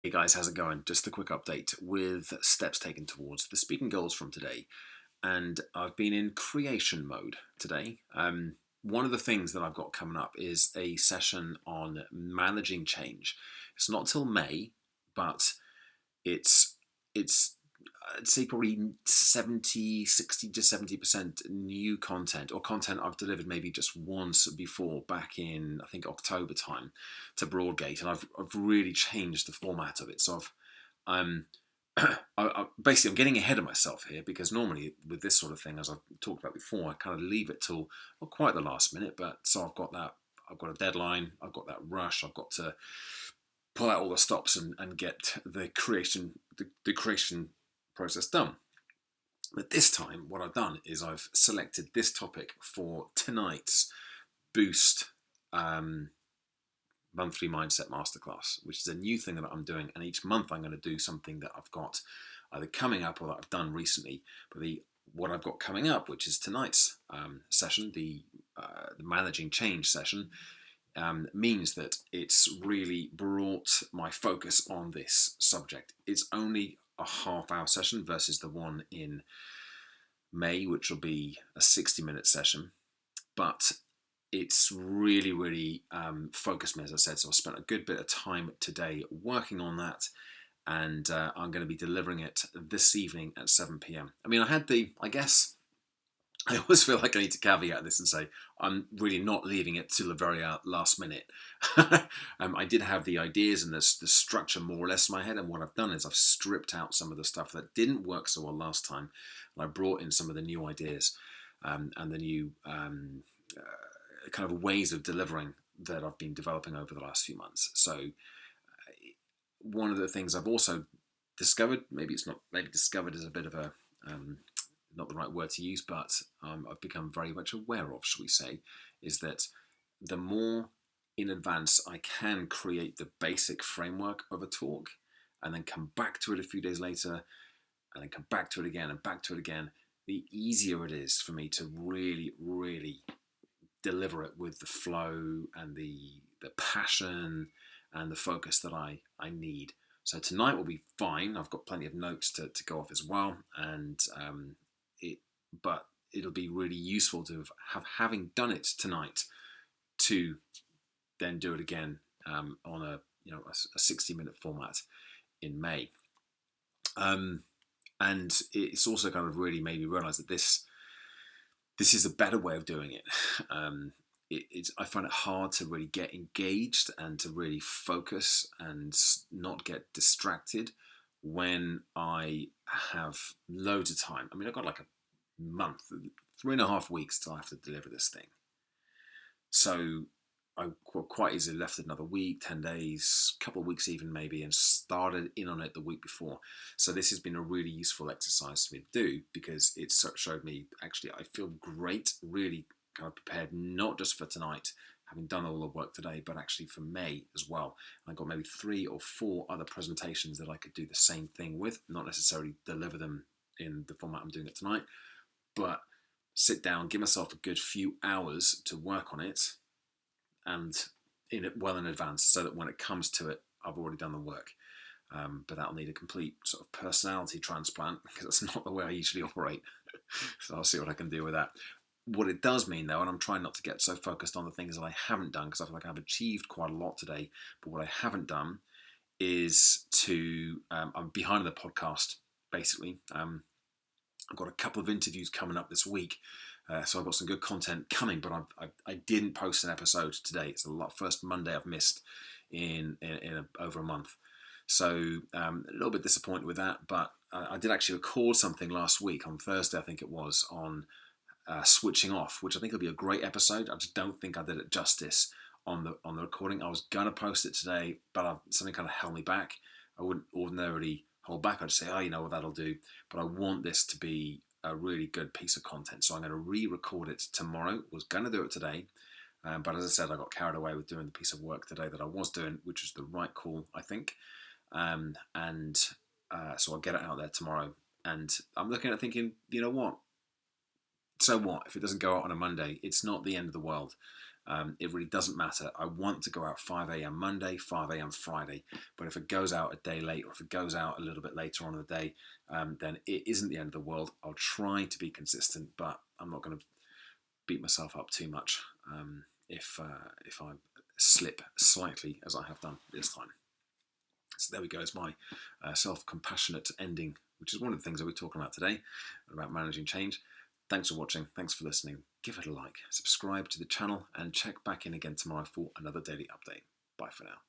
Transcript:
Hey guys, how's it going? Just a quick update with steps taken towards the speaking goals from today. And I've been in creation mode today. One of the things that I've got coming up is a session on managing change. It's not till May, but it's I'd say probably 60 to 70% new content, or content I've delivered maybe just once before back in, I think, October time to Broadgate. And I've really changed the format of it. So I'm basically I'm getting ahead of myself here, because normally with this sort of thing, as I've talked about before, I kind of leave it till not quite the last minute. But so I've got a deadline, I've got that rush, I've got to pull out all the stops and get the creation process done. But this time, what I've done is I've selected this topic for tonight's Boost monthly mindset masterclass, which is a new thing that I'm doing. And each month I'm going to do something that I've got either coming up or that I've done recently. But what I've got coming up, which is tonight's session, the managing change session, means that it's really brought my focus on this subject. It's only a half-hour session versus the one in May, which will be a 60-minute session. But it's really, really focused me, as I said. So I spent a good bit of time today working on that, and I'm going to be delivering it this evening at 7 p.m. I mean, I always feel like I need to caveat this and say I'm really not leaving it till the very last minute. I did have the ideas and the structure more or less in my head, and what I've done is I've stripped out some of the stuff that didn't work so well last time, and I brought in some of the new ideas and the new kind of ways of delivering that I've been developing over the last few months. So one of the things I've also discovered, maybe discovered is a bit of a not the right word to use, but I've become very much aware of, shall we say, is that the more in advance I can create the basic framework of a talk and then come back to it a few days later and then come back to it again and back to it again, the easier it is for me to really, really deliver it with the flow and the passion and the focus that I need. So tonight will be fine. I've got plenty of notes to go off as well, and but it'll be really useful to having done it tonight to then do it again on a 60-minute format in May. And it's also kind of really made me realise that this is a better way of doing it. I find it hard to really get engaged and to really focus and not get distracted when I have loads of time. I mean, I've got like a month, 3.5 weeks till I have to deliver this thing. So I quite easily left it another week, 10 days, a couple of weeks even maybe, and started in on it the week before. So this has been a really useful exercise for me to do, because it showed me actually I feel great, really kind of prepared, not just for tonight, having done all the work today, but actually for May as well. And I've got maybe 3 or 4 other presentations that I could do the same thing with, not necessarily deliver them in the format I'm doing it tonight, but sit down, give myself a good few hours to work on it, and in it well in advance, so that when it comes to it, I've already done the work. But that'll need a complete sort of personality transplant, because that's not the way I usually operate. So I'll see what I can do with that. What it does mean, though, and I'm trying not to get so focused on the things that I haven't done, because I feel like I've achieved quite a lot today, but what I haven't done is I'm behind the podcast, basically. I've got a couple of interviews coming up this week, so I've got some good content coming, but I didn't post an episode today. It's the first Monday I've missed in over a month. So a little bit disappointed with that, but I did actually record something last week on Thursday, I think it was, on switching off, which I think will be a great episode. I just don't think I did it justice on the recording. I was going to post it today, but something kind of held me back. I wouldn't ordinarily hold back. I'd say, that'll do. But I want this to be a really good piece of content. So I'm going to re-record it tomorrow. Was going to do it today. But as I said, I got carried away with doing the piece of work today that I was doing, which was the right call, I think. So I'll get it out there tomorrow. And I'm looking at thinking, you know what? So what? If it doesn't go out on a Monday, it's not the end of the world. It really doesn't matter. I want to go out 5 a.m. Monday, 5 a.m. Friday, but if it goes out a day late, or if it goes out a little bit later on in the day, then it isn't the end of the world. I'll try to be consistent, but I'm not going to beat myself up too much if I slip slightly, as I have done this time. So there we go. It's my self-compassionate ending, which is one of the things that we're talking about today, about managing change. Thanks for watching. Thanks for listening. Give it a like, subscribe to the channel, and check back in again tomorrow for another daily update. Bye for now.